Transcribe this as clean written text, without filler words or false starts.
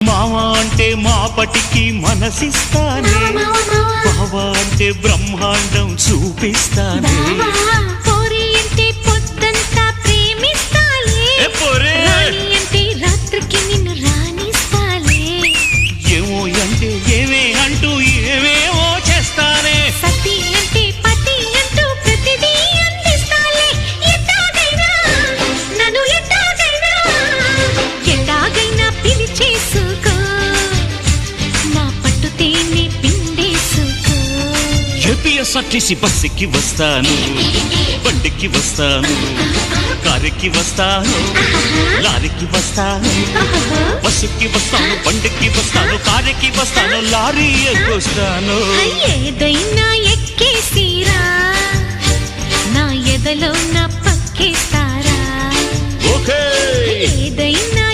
మావా అంటే మాపటికి మనసిస్తానే, బావా అంటే బ్రహ్మాండం చూపిస్తానే, పోరి అంటే పొద్దంతా ప్రేమిస్తాలే, రాణి అంటే రాత్రికి నిన్ను రాణిస్తాలే, ఏమో అంటే ఏమే అంటూ ఏమేమో చేస్తానే, సతి అంటే పతి అంటూ ప్రతిదీ అందిస్తాలే, ఎట్టాగైనా నన్ను ఎట్టాగైనా పిలిచేసుకో, నా పట్టు తేనె పిండేసుకో. ఏపీఎస్ఆర్టీసీ బస్సుకి వస్తాను, బండికి వస్తాను, కారుకి వస్తాను, లారీకి వస్తాను, బస్సుకి వస్తాను, బండికి వస్తాను, కారుకి వస్తాను, లారీ ఎక్కొస్తాను. ఏదైనా ఎక్కేసిరా, నా ఎదలో నా పక్కేస్తారా, ఓకే ఏదైనా